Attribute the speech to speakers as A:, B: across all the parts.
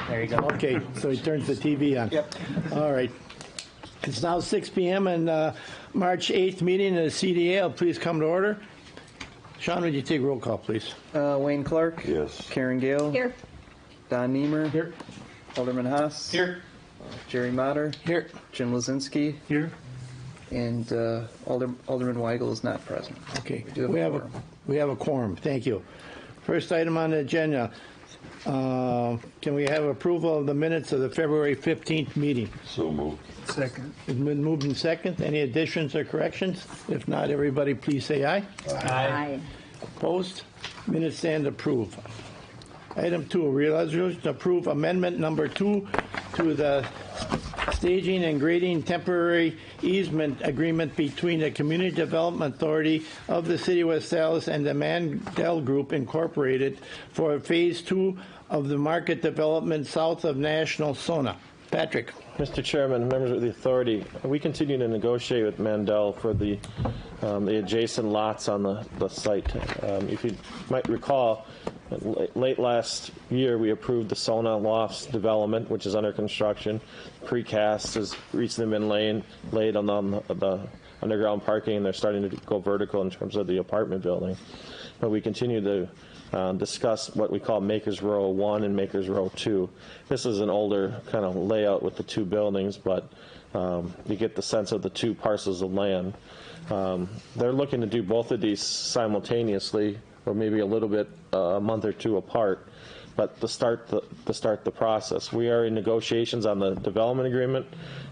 A: There you go.
B: Okay, so he turns the TV on.
A: Yep.
B: All right. It's now 6 p.m. and March 8th meeting of the CDA. Please come to order. Sean, would you take roll call, please?
C: Wayne Clark.
D: Yes.
C: Karen Gale.
E: Here.
C: Don Niemer.
A: Here.
C: Alderman Haas.
A: Here.
C: Jerry Motter.
B: Here.
C: Jim Lozinski.
A: Here.
C: And Alderman Weigel is not present.
B: Okay.
C: We do have a quorum.
B: We have a quorum. Thank you. First item on the agenda. Can we have approval of the minutes of the February 15th meeting?
D: So moved.
A: Second.
B: It's been moved in second. Any additions or corrections? If not, everybody please say aye.
E: Aye.
B: Opposed? Minutes stand approved. Item 2, resolution to approve amendment number 2 to the staging and grading temporary easement agreement between the Community Development Authority of the City of West Dallas and the Mandel Group Incorporated for Phase 2 of the market development south of National Sona. Patrick.
F: Mr. Chairman, members of the authority, we continue to negotiate with Mandel for the adjacent lots on the site. If you might recall, late last year we approved the Sona Lofts development, which is under construction. Precast has recently been laid on the underground parking, and they're starting to go vertical in terms of the apartment building. But we continue to discuss what we call Makers Row 1 and Makers Row 2. This is an older kind of layout with the two buildings, but you get the sense of the two parcels of land. They're looking to do both of these simultaneously, or maybe a little bit a month or two apart, but to start the process. We are in negotiations on the development agreement.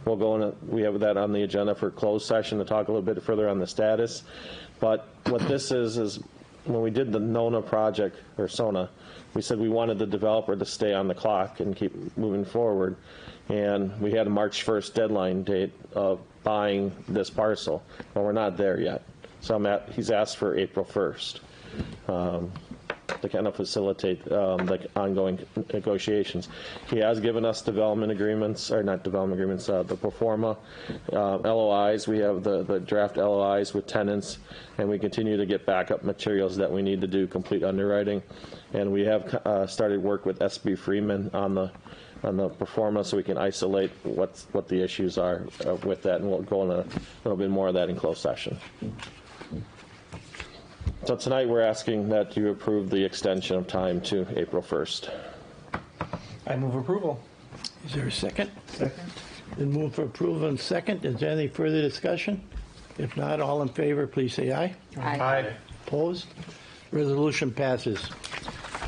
F: We have that on the agenda for closed session to talk a little bit further on the status. But what this is when we did the Nona project, or Sona, we said we wanted the developer to stay on the clock and keep moving forward. And we had a March 1st deadline date of buying this parcel, but we're not there yet. So he's asked for April 1st to kind of facilitate the ongoing negotiations. He has given us development agreements, or not development agreements, the pro forma LOIs. We have the draft LOIs with tenants, and we continue to get backup materials that we need to do complete underwriting. And we have started work with SB Freeman on the pro forma, so we can isolate what the issues are with that, and we'll go into a little bit more of that in closed session. So tonight we're asking that you approve the extension of time to April 1st.
A: I move approval.
B: Is there a second?
A: Second.
B: Then move for approval and second. Is there any further discussion? If not, all in favor, please say aye.
A: Aye.
B: Opposed? Resolution passes.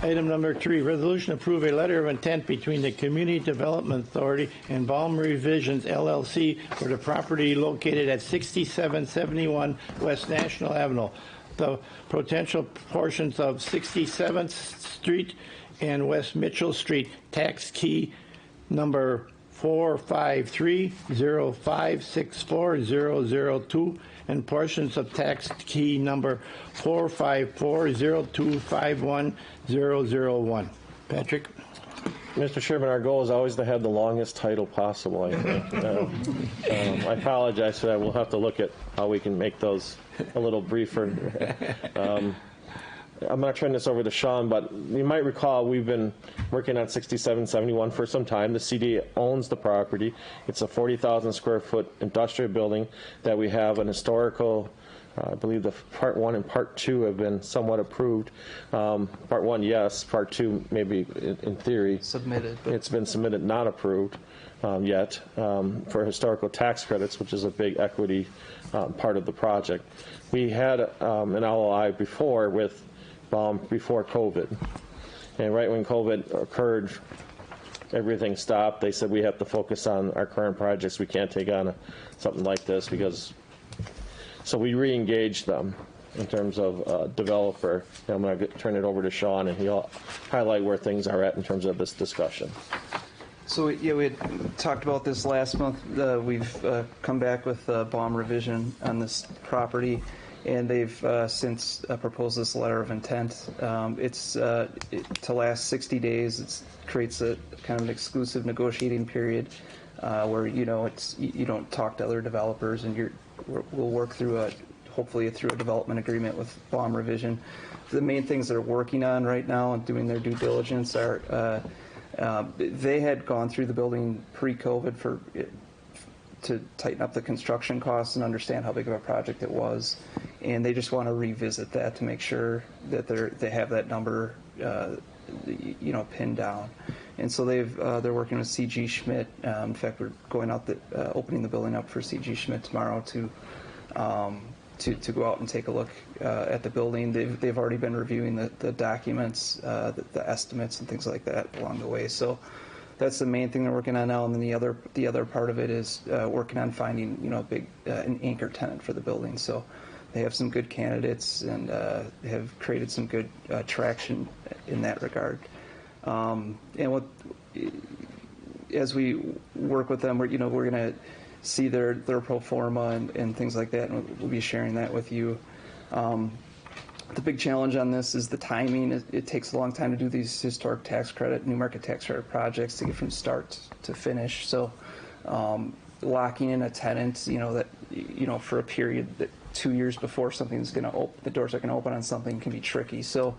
B: Item number 3, resolution to approve a letter of intent between the Community Development Authority and Balm Revisions, LLC, for the property located at 6771 West National Avenue. The potential portions of 67th Street and West Mitchell Street, tax key number 45305640002, and portions of tax key number 45402510001. Patrick?
F: Mr. Chairman, our goal is always to have the longest title possible, I think. I apologize for that. We'll have to look at how we can make those a little briefer. I'm going to turn this over to Sean, but you might recall we've been working on 6771 for some time. The CD owns the property. It's a 40,000 square foot industrial building that we have an historical, I believe the part 1 and part 2 have been somewhat approved. Part 1, yes. Part 2, maybe in theory.
C: Submitted.
F: It's been submitted, not approved yet, for historical tax credits, which is a big equity part of the project. We had an LOI before with before COVID. And right when COVID occurred, everything stopped. They said we have to focus on our current projects. We can't take on something like this because... So we re-engaged them in terms of developer. And I'm going to turn it over to Sean, and he'll highlight where things are at in terms of this discussion.
C: So yeah, we had talked about this last month. We've come back with Balm Revision on this property, and they've since proposed this letter of intent. It's to last 60 days. It creates a kind of an exclusive negotiating period where you don't talk to other developers, and we'll work through hopefully through a development agreement with Balm Revision. The main things they're working on right now and doing their due diligence are They had gone through the building pre-COVID to tighten up the construction costs and understand how big of a project it was, and they just want to revisit that to make sure that they have that number, pinned down. And so they're working with C.G. Schmidt. In fact, we're going out opening the building up for C.G. Schmidt tomorrow to go out and take a look at the building. They've already been reviewing the documents, the estimates and things like that along the way. So that's the main thing they're working on now. And then the other part of it is working on finding an anchor tenant for the building. So they have some good candidates and have created some good traction in that regard. As we work with them, we're going to see their pro forma and things like that, and we'll be sharing that with you. The big challenge on this is the timing. It takes a long time to do these historic tax credit, new market tax credit projects to get from start to finish. So locking in a tenant, for a period that 2 years before something's going to open, the doors are going to open on something can be tricky. So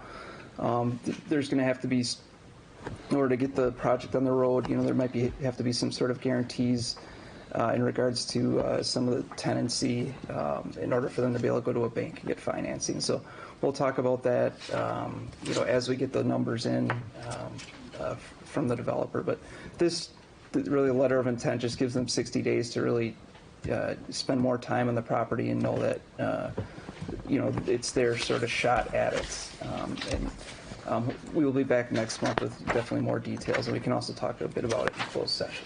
C: there's going to have to be, in order to get the project on the road, there might have to be some sort of guarantees in regards to some of the tenancy in order for them to be able to go to a bank and get financing. So we'll talk about that, as we get the numbers in from the developer. But really, letter of intent just gives them 60 days to really spend more time on the property and know that, it's their sort of shot at it. We will be back next month with definitely more details, and we can also talk a bit about it in closed session.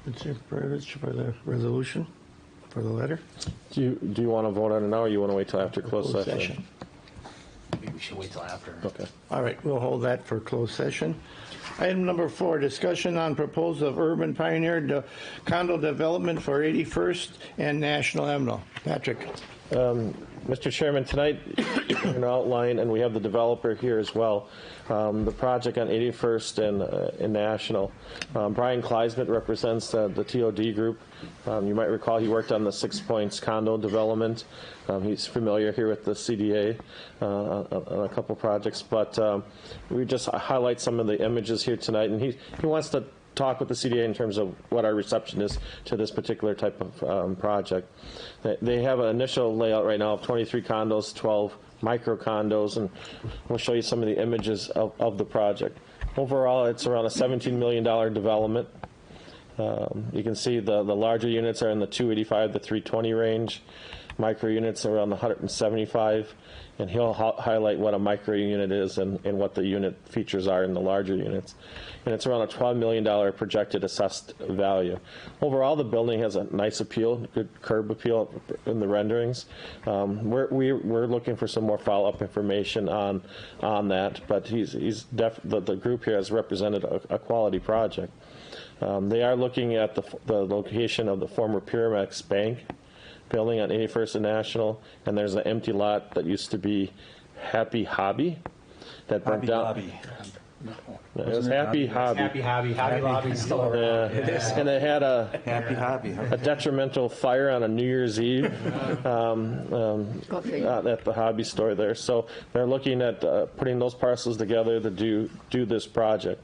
B: Mr. Burovich, for the resolution, for the letter?
F: Do you want to vote on it now, or you want to wait till after closed session?
A: Maybe we should wait till after.
F: Okay.
B: All right, we'll hold that for closed session. Item number 4, discussion on proposal of Urban Pioneer condo development for 81st and National Avenue. Patrick.
F: Mr. Chairman, tonight you're going to outline, and we have the developer here as well, the project on 81st and National. Brian Kleisman represents the TOD group. You might recall he worked on the 6 Points condo development. He's familiar here with the CDA on a couple projects, but we just highlight some of the images here tonight, and he wants to talk with the CDA in terms of what our reception is to this particular type of project. They have an initial layout right now of 23 condos, 12 micro condos, and we'll show you some of the images of the project. Overall, it's around a $17 million development. You can see the larger units are in the 285 to 320 range. Micro units are around the 175, and he'll highlight what a micro unit is and what the unit features are in the larger units. And it's around a $12 million projected assessed value. Overall, the building has a nice appeal, good curb appeal in the renderings. We're looking for some more follow-up information on that, but the group here has represented a quality project. They are looking at the location of the former Pyramex Bank building on 81st and National, and there's an empty lot that used to be Happy Hobby that burnt down.
A: Hobby.
F: It was Happy Hobby.
A: Happy Hobby. Hobby Lobby's still around.
F: And they had
C: Happy Hobby.
F: a detrimental fire on a New Year's Eve at the hobby store there. So they're looking at putting those parcels together to do this project.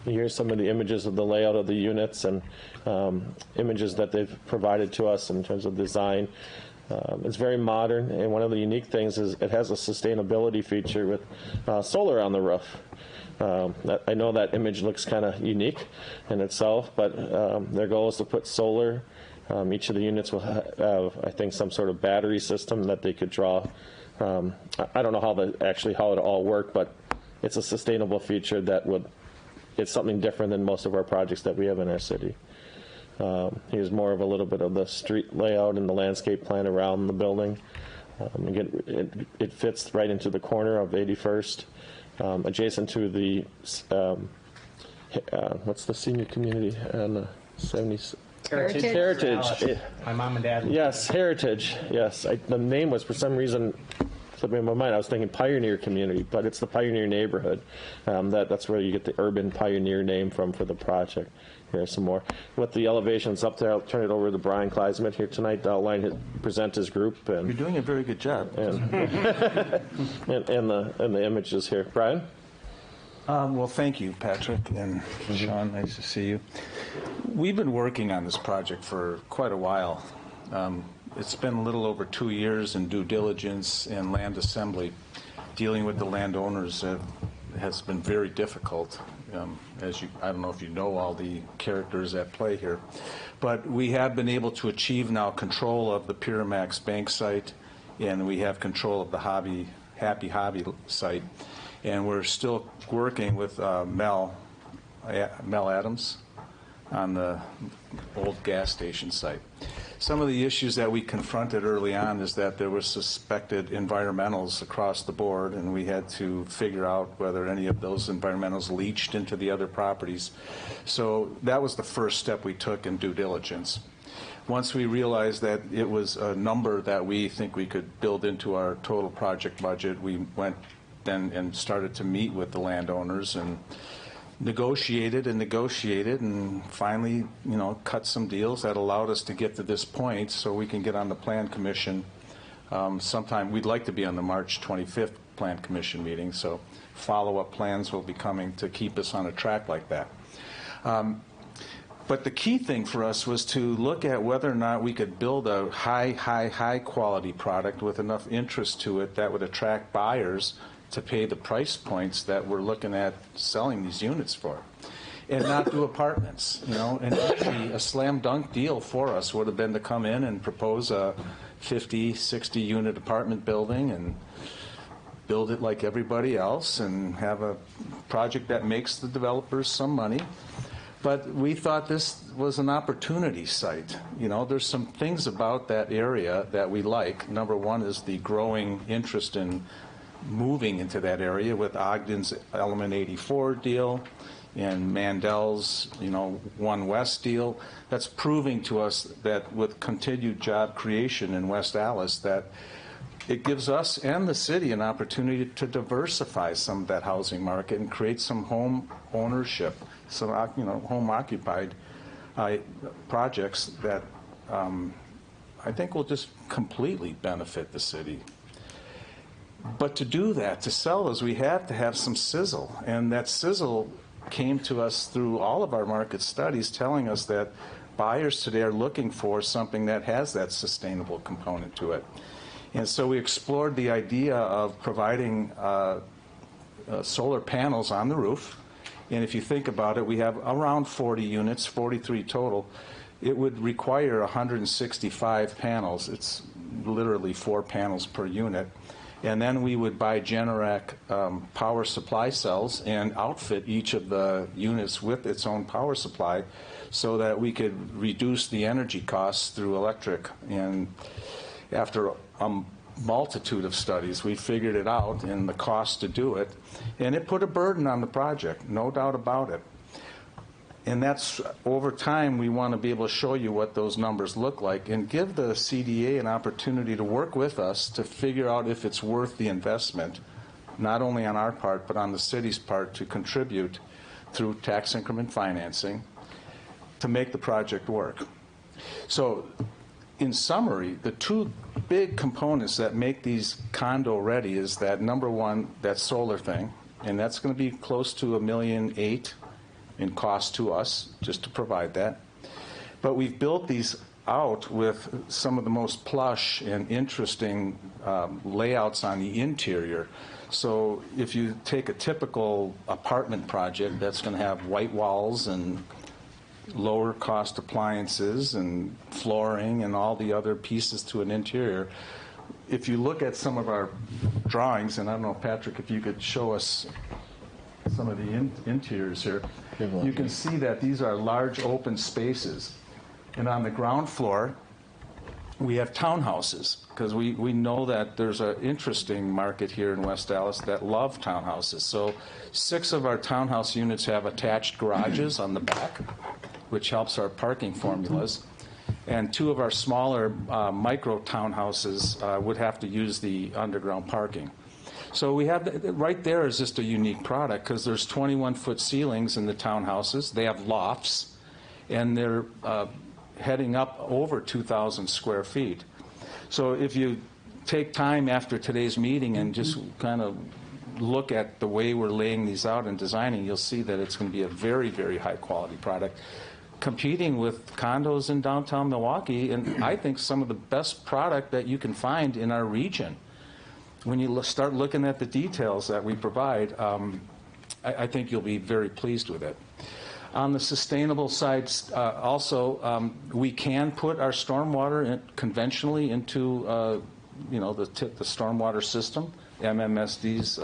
F: Here's some of the images of the layout of the units and images that they've provided to us in terms of design. It's very modern, and one of the unique things is it has a sustainability feature with solar on the roof. I know that image looks kind of unique in itself, but their goal is to put solar. Each of the units will have, I think, some sort of battery system that they could draw. I don't know how it all worked, but it's a sustainable feature it's something different than most of our projects that we have in our city. Here's more of a little bit of the street layout and the landscape plan around the building. Again, it fits right into the corner of 81st, adjacent to the, what's the senior community on the 70s? Heritage.
A: My mom and dad.
F: Yes, Heritage. Yes, the name was for some reason slipping in my mind. I was thinking Pioneer Community, but it's the Pioneer neighborhood. That's where you get the Urban Pioneer name from for the project. here some more. With the elevations up there, I'll turn it over to Brian Kleisman here tonight to present his group
D: You're
F: and
D: doing a very good job.
F: the images here. Brian?
D: Well, thank you, Patrick and Sean. Nice to see you. We've been working on this project for quite a while. It's been a little over 2 years in due diligence and land assembly. Dealing with the landowners has been very difficult. I don't know if you know all the characters at play here, but we have been able to achieve now control of the Piramax Bank site, and we have control of the Happy Hobby site, and we're still working with Mel Adams on the old gas station site. Some of the issues that we confronted early on is that there were suspected environmentals across the board, and we had to figure out whether any of those environmentals leached into the other properties. So that was the first step we took in due diligence. Once we realized that it was a number that we think we could build into our total project budget, we went then and started to meet with the landowners and negotiated and finally, cut some deals that allowed us to get to this point so we can get on the Plan Commission sometime. We'd like to be on the March 25th Plan Commission meeting, so follow-up plans will be coming to keep us on a track like that. But the key thing for us was to look at whether or not we could build a high quality product with enough interest to it that would attract buyers to pay the price points that we're looking at selling these units for, and not do apartments. And actually a slam dunk deal for us would have been to come in and propose a 50, 60 unit apartment building and build it like everybody else and have a project that makes the developers some money. But we thought this was an opportunity site. There's some things about that area that we like. Number one is the growing interest in moving into that area with Ogden's Element 84 deal and Mandel's, One West deal. That's proving to us that with continued job creation in West Allis, that it gives us and the city an opportunity to diversify some of that housing market and create some home ownership, some home occupied projects that I think will just completely benefit the city. But to do that, to sell those, we have to have some sizzle. And that sizzle came to us through all of our market studies telling us that buyers today are looking for something that has that sustainable component to it. And so we explored the idea of providing solar panels on the roof. And if you think about it, we have around 40 units, 43 total. It would require 165 panels. It's literally 4 panels per unit. And then we would buy Generac power supply cells and outfit each of the units with its own power supply so that we could reduce the energy costs through electric. And after a multitude of studies, we figured it out and the cost to do it. And it put a burden on the project, no doubt about it. And that's, over time, we want to be able to show you what those numbers look like and give the CDA an opportunity to work with us to figure out if it's worth the investment, not only on our part, but on the city's part to contribute through tax increment financing to make the project work. So, in summary, the two big components that make these condo ready is that, number one, that solar thing, and that's going to be close to $1.8 million in cost to us just to provide that. But we've built these out with some of the most plush and interesting layouts on the interior. So if you take a typical apartment project that's going to have white walls and lower cost appliances and flooring and all the other pieces to an interior, if you look at some of our drawings, and I don't know, Patrick, if you could show us some of the interiors here, you can see that these are large open spaces. And on the ground floor, we have townhouses, because we know that there's an interesting market here in West Allis that love townhouses. So 6 of our townhouse units have attached garages on the back, which helps our parking formulas. And 2 of our smaller micro townhouses would have to use the underground parking. So we have, right there is just a unique product, because there's 21-foot ceilings in the townhouses. They have lofts, and they're heading up over 2,000 square feet. So if you take time after today's meeting and just kind of look at the way we're laying these out and designing, you'll see that it's going to be a very, very high-quality product, competing with condos in downtown Milwaukee, and I think some of the best product that you can find in our region. When you start looking at the details that we provide, I think you'll be very pleased with it. On the sustainable side, also, we can put our stormwater conventionally into, the stormwater system, MMSD's,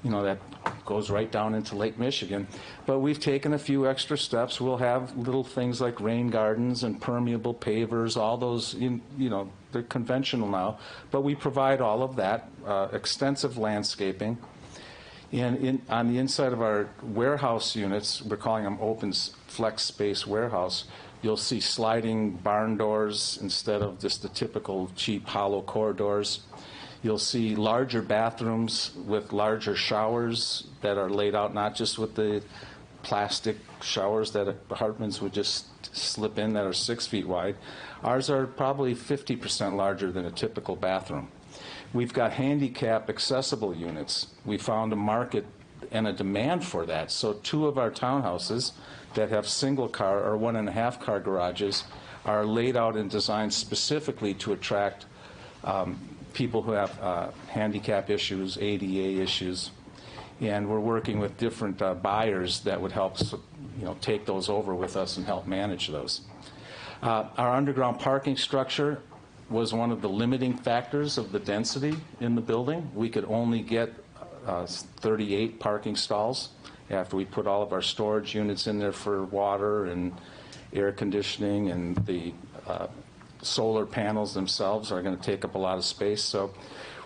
D: that goes right down into Lake Michigan. But we've taken a few extra steps. We'll have little things like rain gardens and permeable pavers, all those, they're conventional now. But we provide all of that, extensive landscaping. And on the inside of our warehouse units, we're calling them open flex space warehouse, you'll see sliding barn doors instead of just the typical cheap hollow core doors. You'll see larger bathrooms with larger showers that are laid out not just with the plastic showers that apartments would just slip in that are 6 feet wide. Ours are probably 50% larger than a typical bathroom. We've got handicap accessible units. We found a market and a demand for that. So 2 of our townhouses that have single car or 1.5 car garages are laid out and designed specifically to attract people who have handicap issues, ADA issues, and we're working with different buyers that would help take those over with us and help manage those. Our underground parking structure was one of the limiting factors of the density in the building. We could only get 38 parking stalls after we put all of our storage units in there for water and air conditioning, and the solar panels themselves are going to take up a lot of space. So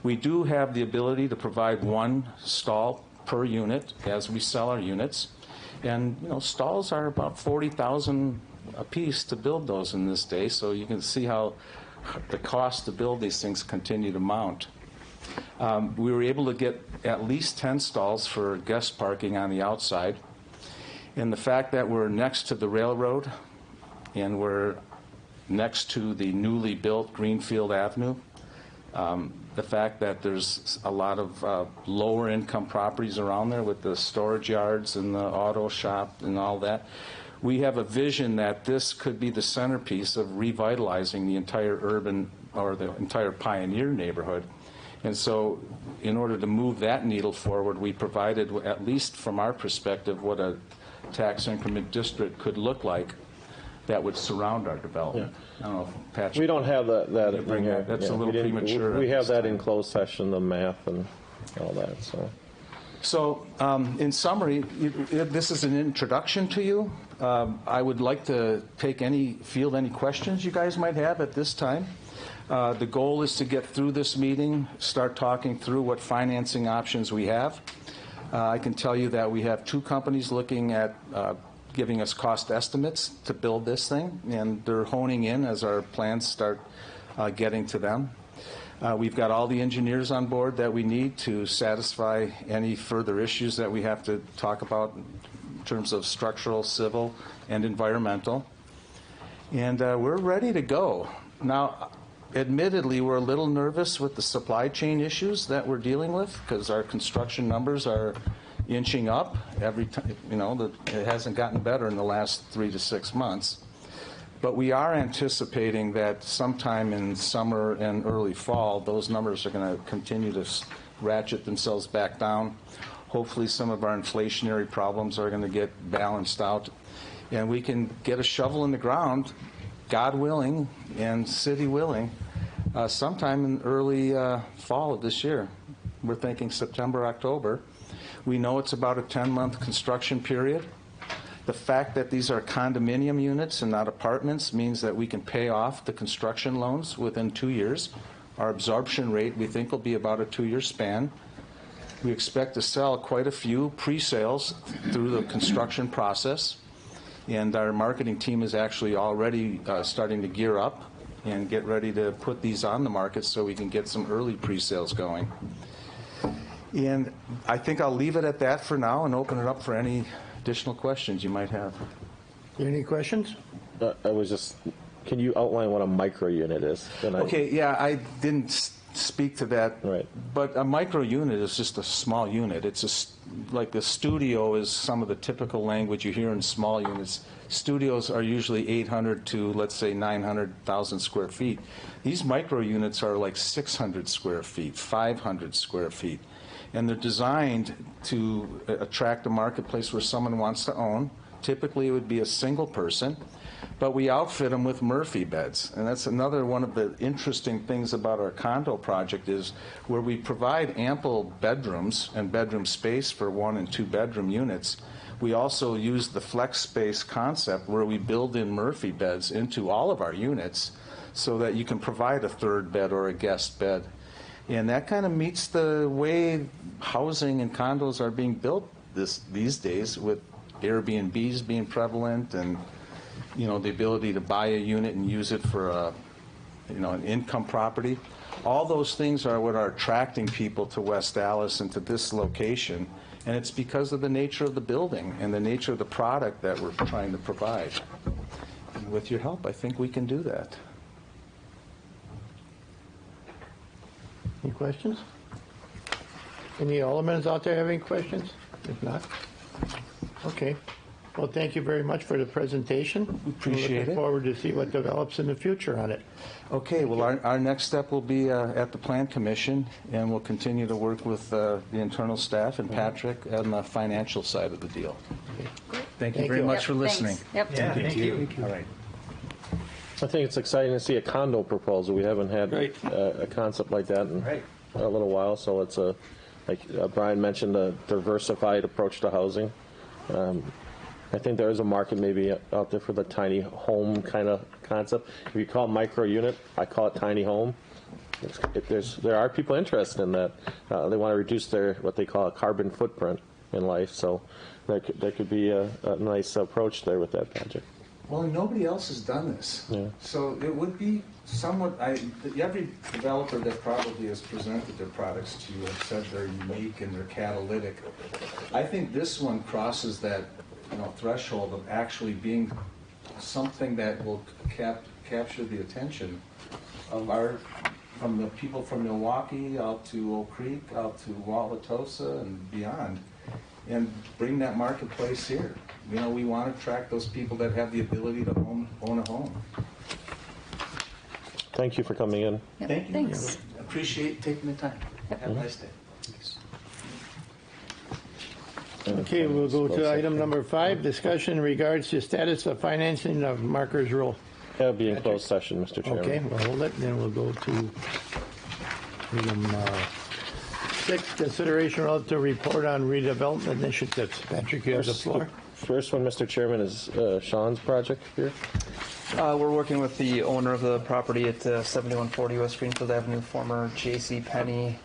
D: we do have the ability to provide 1 stall per unit as we sell our units. And, stalls are about $40,000 a piece to build those in this day, so you can see how the cost to build these things continue to mount. We were able to get at least 10 stalls for guest parking on the outside. And the fact that we're next to the railroad and we're next to the newly built Greenfield Avenue, the fact that there's a lot of lower income properties around there with the storage yards and the auto shop and all that, we have a vision that this could be the centerpiece of revitalizing the entire urban or the entire Pioneer neighborhood. And so in order to move that needle forward, we provided, at least from our perspective, what a tax increment district could look like that would surround our development. I don't know if Patrick...
F: We don't have that in here.
D: That's a little premature.
F: We have that in closed session, the math and all that.
D: So in summary, this is an introduction to you. I would like to field any questions you guys might have at this time. The goal is to get through this meeting, start talking through what financing options we have. I can tell you that we have 2 companies looking at giving us cost estimates to build this thing, and they're honing in as our plans start getting to them. We've got all the engineers on board that we need to satisfy any further issues that we have to talk about in terms of structural, civil, and environmental. And we're ready to go. Now, admittedly, we're a little nervous with the supply chain issues that we're dealing with because our construction numbers are inching up every time. It hasn't gotten better in the last 3 to 6 months. But we are anticipating that sometime in summer and early fall, those numbers are going to continue to ratchet themselves back down. Hopefully some of our inflationary problems are going to get balanced out, and we can get a shovel in the ground, God willing and city willing, sometime in early fall of this year. We're thinking September, October. We know it's about a 10-month construction period. The fact that these are condominium units and not apartments means that we can pay off the construction loans within 2 years. Our absorption rate, we think, will be about a 2-year span. We expect to sell quite a few pre-sales through the construction process, and our marketing team is actually already starting to gear up and get ready to put these on the market so we can get some early pre-sales going. And I think I'll leave it at that for now and open it up for any additional questions you might have.
B: Any questions?
F: I was just, can you outline what a micro unit is?
D: Okay, yeah, I didn't speak to that.
F: Right.
D: But a micro unit is just a small unit. Like a studio is some of the typical language you hear in small units. Studios are usually 800 to, let's say, 900,000 square feet. These micro units are like 600 square feet, 500 square feet. And they're designed to attract a marketplace where someone wants to own. Typically, it would be a single person. But we outfit them with Murphy beds. And that's another one of the interesting things about our condo project is where we provide ample bedrooms and bedroom space for 1 and 2 bedroom units. We also use the flex space concept where we build in Murphy beds into all of our units so that you can provide a third bed or a guest bed. And that kind of meets the way housing and condos are being built these days, with Airbnbs being prevalent and the ability to buy a unit and use it for an income property. All those things are what are attracting people to West Allis and to this location, and it's because of the nature of the building and the nature of the product that we're trying to provide. And with your help, I think we can do that.
B: Any questions? Any aldermen out there have any questions? If not, okay. Well, thank you very much for the presentation.
D: Appreciate
B: We're looking
D: it.
B: forward to see what develops in the future on it.
D: Okay, well, our next step will be at the Plan Commission, and we'll continue to work with the internal staff and Patrick on the financial side of the deal. Thank you
B: Thank
D: very
B: you.
D: much for listening.
E: Yep.
A: Yeah, thank you.
D: All right.
F: I think it's exciting to see a condo proposal. We haven't had
B: Right.
F: a concept like that in
A: Right.
F: a little while, so it's like Brian mentioned, a diversified approach to housing. I think there is a market maybe out there for the tiny home kind of concept. If you call it micro unit, I call it tiny home. There are people interested in that. They want to reduce their what they call a carbon footprint in life, so there could be a nice approach there with that project.
D: Well, nobody else has done this.
F: Yeah.
D: So it would be somewhat, every developer that probably has presented their products to you have said they're unique and they're catalytic. I think this one crosses that threshold of actually being something that will capture the attention of from the people from Milwaukee out to Oak Creek, out to Wauwatosa and beyond, and bring that marketplace here. We want to attract those people that have the ability to own a home.
F: Thank you for coming in.
E: Yep.
D: Thank you.
E: Thanks.
D: Appreciate taking the time. Have a nice day.
B: Okay, we'll go to item number 5, discussion in regards to status of financing of Markers Row.
F: That'll be in closed session, Mr. Chairman.
B: Okay, we'll hold it, then we'll go to item 6, consideration relative to report on redevelopment initiatives. Patrick, you have the floor.
F: First one, Mr. Chairman, is Sean's project here.
C: We're working with the owner of the property at 7140 West Greenfield Avenue, former J.C. Penney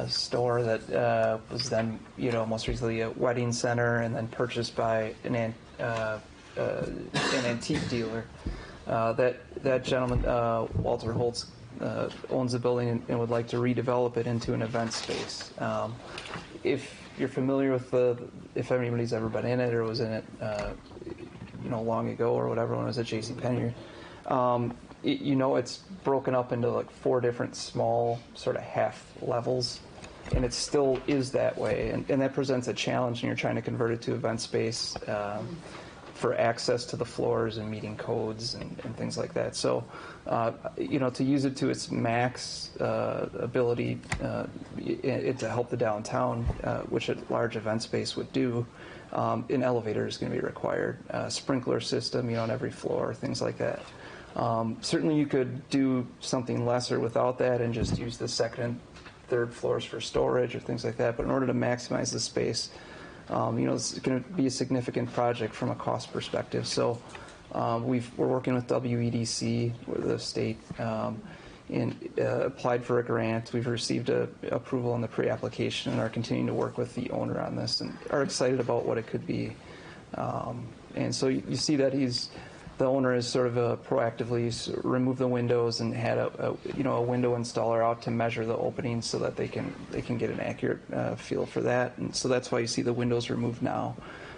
C: store that was then, most recently a wedding center, and then purchased by an antique dealer. That gentleman, Walter Holtz, owns the building and would like to redevelop it into an event space. If you're familiar with if anybody's ever been in it or was in it, long ago or whatever when it was at J.C. Penney, it's broken up into like 4 different small sort of half levels, and it still is that way, and that presents a challenge when you're trying to convert it to event space for access to the floors and meeting codes and things like that. So, to use it to its max ability to help the downtown, which a large event space would do, an elevator is going to be required, sprinkler system, on every floor, things like that. Certainly you could do something lesser without that and just use the second and third floors for storage or things like that. But in order to maximize the space, it's going to be a significant project from a cost perspective. So we're working with WEDC, the state, and applied for a grant. We've received approval on the pre-application and are continuing to work with the owner on this and are excited about what it could be. And so you see that the owner has sort of proactively removed the windows and had a window installer out to measure the openings so that they can get an accurate feel for that. And so that's why you see the windows removed now.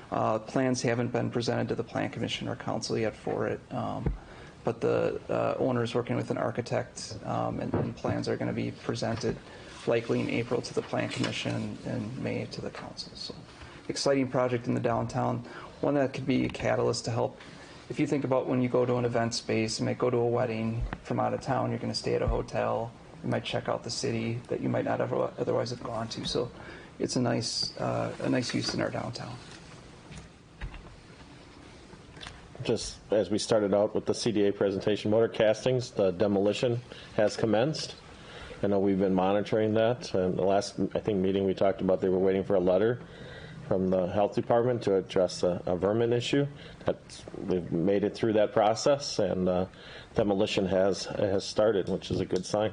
C: Plans haven't been presented to the Plan Commission or Council yet for it, but the owner is working with an architect, and plans are going to be presented likely in April to the Plan Commission and May to the Council. So, exciting project in the downtown, one that could be a catalyst to help. If you think about when you go to an event space, you might go to a wedding from out of town, you're going to stay at a hotel, you might check out the city that you might not otherwise have gone to. So it's a nice use in our downtown.
F: Just as we started out with the CDA presentation, motor castings, the demolition has commenced. I know we've been monitoring that. And the last, I think, meeting we talked about, they were waiting for a letter from the health department to address a vermin issue. We've made it through that process, and demolition has started, which is a good sign.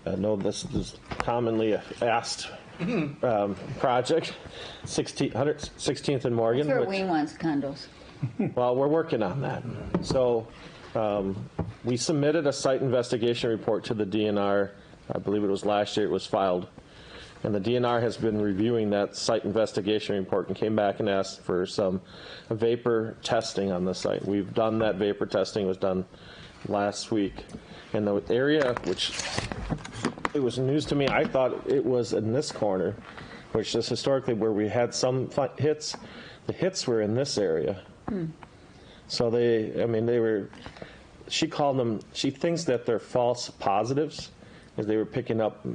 F: I know this is commonly asked project, 16th and Morgan.
E: That's where Wayne wants condos.
F: Well, we're working on that. So we submitted a site investigation report to the DNR. I believe it was last year it was filed. And the DNR has been reviewing that site investigation report and came back and asked for some vapor testing on the site. We've done that. Vapor testing was done last week. And the area, which it was news to me, I thought it was in this corner, which is historically where we had some hits. The hits were in this area. So she called them, she thinks that they're false positives, because they were picking up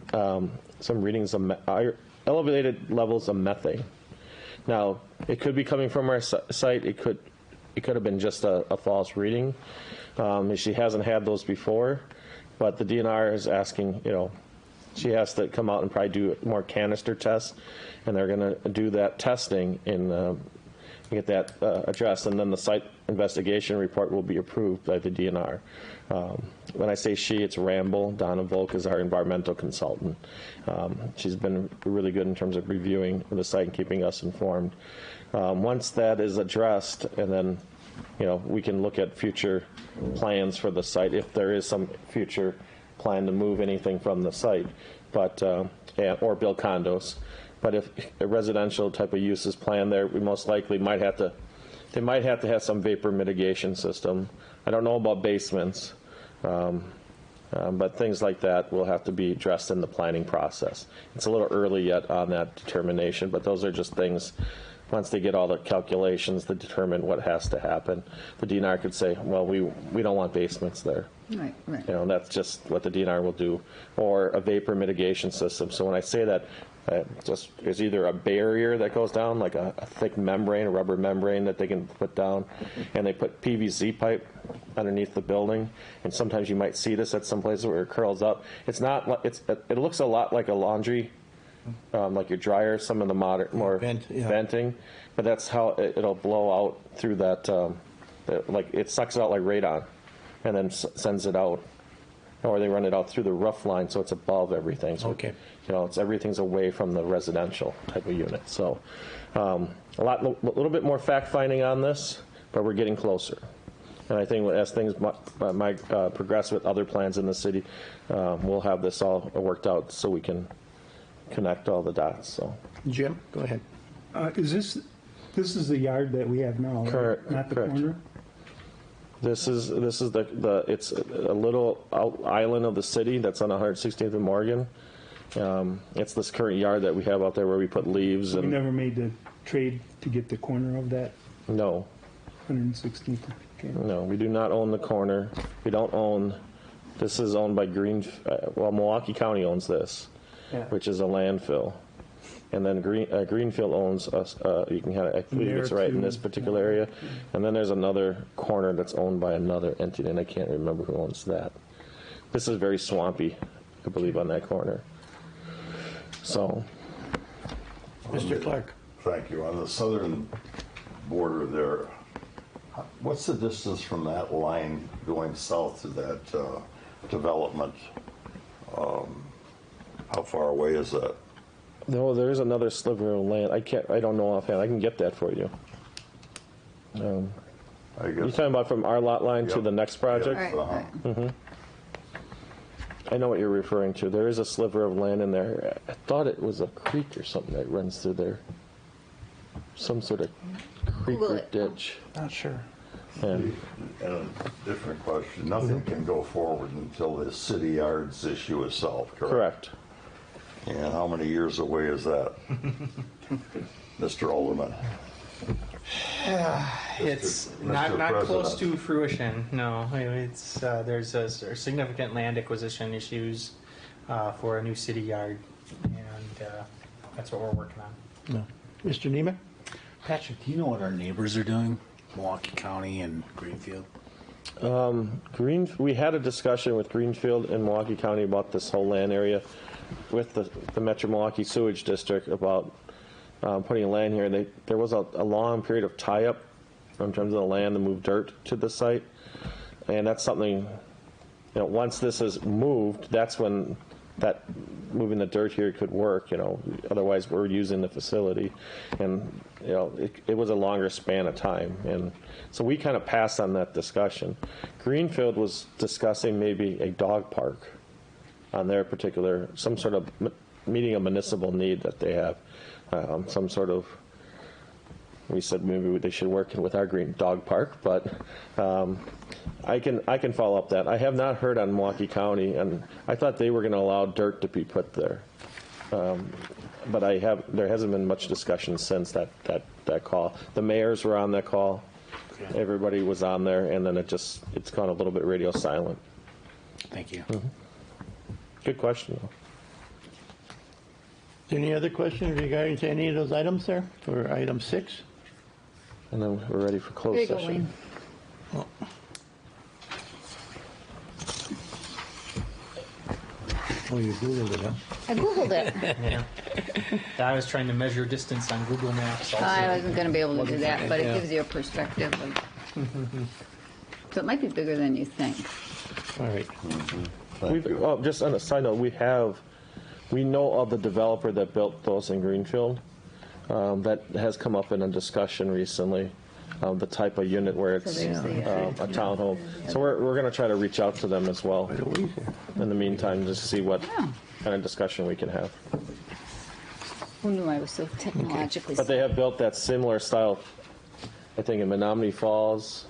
F: some readings of elevated levels of methane. Now, it could be coming from our site. It could have been just a false reading. She hasn't had those before, but the DNR is asking, she has to come out and probably do more canister tests, and they're going to do that testing and get that addressed, and then the site investigation report will be approved by the DNR. When I say she, it's Ramble. Donna Volk is our environmental consultant. She's been really good in terms of reviewing the site and keeping us informed. Once that is addressed, and then we can look at future plans for the site if there is some future plan to move anything from the site, but or build condos. But if a residential type of use is planned there, we most likely might have to have some vapor mitigation system. I don't know about basements, but things like that will have to be addressed in the planning process. It's a little early yet on that determination, but those are just things, once they get all the calculations to determine what has to happen. The DNR could say, well, we don't want basements there.
E: Right.
F: That's just what the DNR will do, or a vapor mitigation system. So when I say that, there's either a barrier that goes down, like a thick membrane, a rubber membrane that they can put down, and they put PVC pipe underneath the building. And sometimes you might see this at some places where it curls up. It's not. It looks a lot like a laundry, like your dryer. Some of the more venting, but that's how it'll blow out through that. Like it sucks it out like radon, and then sends it out. Or they run it out through the roof line, so it's above everything. So,
B: okay.
F: Everything's away from the residential type of unit. So, a little bit more fact finding on this, but we're getting closer. And I think as things might progress with other plans in the city, we'll have this all worked out so we can connect all the dots. So,
B: Jim, go ahead.
G: Is this is the yard that we have now, right?
F: Correct.
G: Not the
F: Correct.
G: corner?
F: This is it's a little island of the city that's on 116th and Morgan. It's this current yard that we have out there where we put leaves
G: We
F: and
G: never made the trade to get the corner of that
F: no,
G: 116th. Okay.
F: no, we do not own the corner. We don't own. This is owned by Milwaukee County owns this,
G: Yeah.
F: which is a landfill, and then Greenfield owns us. You can I believe it's right in this particular area, and then there's another corner that's owned by another entity, and I can't remember who owns that. This is very swampy, I believe, on that corner. So,
B: Mr. Clark.
H: Thank you. On the southern border there, what's the distance from that line going south to that development? How far away is that?
F: no, there is another sliver of land. I don't know offhand. I can get that for you.
H: I
F: You're
H: guess.
F: talking about from our lot line to
H: Yep.
F: the next project?
H: Yes,
E: Right.
F: I know what you're referring to. There is a sliver of land in there. I thought it was a creek or something that runs through there. some sort of creek
E: Google
F: or
E: it.
F: ditch.
C: Not sure.
F: And
H: And a different question, nothing can go forward until the city yards issue is solved, correct?
F: correct.
H: And how many years away is that? Mr. Alderman?
A: It's
H: Mr.
A: not close
H: President.
A: to fruition. No, it's there's a significant land acquisition issues for a new city yard, and that's what we're working on.
B: No. Mr. Nemec?
I: Patrick, do you know what our neighbors are doing? Milwaukee County and Greenfield?
F: We had a discussion with Greenfield and Milwaukee County about this whole land area with the Metro Milwaukee Sewage District about putting land here. There was a long period of tie-up in terms of the land to move dirt to the site, and that's something, once this is moved, that's when that moving the dirt here could work. Otherwise we're using the facility, and it was a longer span of time, and so we kind of passed on that discussion. Greenfield was discussing maybe a dog park on their particular, some sort of meeting a municipal need that they have, some sort of. We said maybe they should work with our green dog park, but I can follow up that. I have not heard on Milwaukee County, and I thought they were going to allow dirt to be put there, but there hasn't been much discussion since that call. The mayors were on that call, everybody was on there, and then it's gone a little bit radio silent.
I: Thank you.
F: Good question, though.
B: Any other questions regarding to any of those items there for item 6?
F: And then we're ready for
E: There
F: closed
E: you go,
F: session.
E: Wayne.
B: Oh, you Googled it, huh?
E: I Googled it.
A: I was trying to measure distance on Google Maps. Also.
E: I wasn't going to be able to do that, but it gives you a perspective of. So it might be bigger than you think.
B: All right.
H: Thank you.
F: Just on a side note, we know of the developer that built those in Greenfield. That has come up in a discussion recently, the type of unit where it's
E: there's the,
F: a townhome. So we're going to try to reach out to them as well in the meantime, just to see what
E: Yeah.
F: kind of discussion we can have.
E: Who knew I was so technologically
F: But they have built that similar style, I think, in Menominee Falls,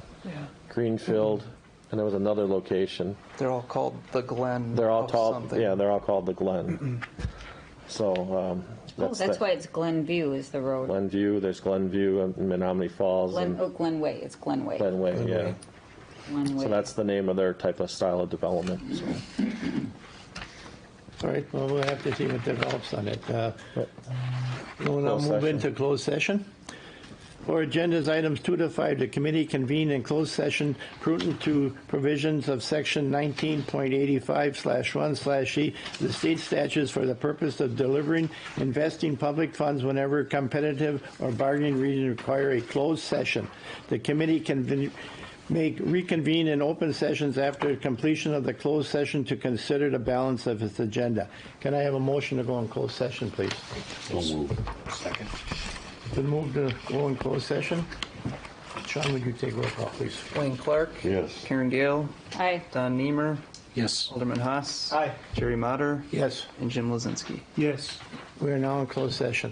F: Greenfield, and there was another location.
C: They're all called the Glen.
F: They're all
C: of
F: called,
C: something.
F: yeah, they're all called the Glen. So
E: that's why it's Glenview is the road.
F: Glenview. There's Glenview and Menominee Falls and
E: Glenway. It's Glenway.
F: Glenway. Yeah.
E: Glenway.
F: So that's the name of their type of style of development. So.
B: All right, well, we'll have to see what develops on it. We'll now
F: Closed
B: move
F: session.
B: into closed session. For agendas items 2 to 5, the committee convened in closed session prudent to provisions of section 19.85/1/E the state statutes for the purpose of delivering, investing public funds whenever competitive or bargaining reasons require a closed session. The committee can reconvene in open sessions after completion of the closed session to consider the balance of its agenda. Can I have a motion to go in closed session, please?
I: Second.
B: Been moved to go in closed session. Sean, would you take roll call, please?
C: Wayne Clark.
H: Yes.
C: Karen Gale.
E: Aye.
C: Don Niemer.
I: Yes.
C: Alderman Haas.
A: Aye.
C: Jerry Motter.
B: Yes,
C: And Jim Lozinski.
G: Yes.
B: we are now in closed session.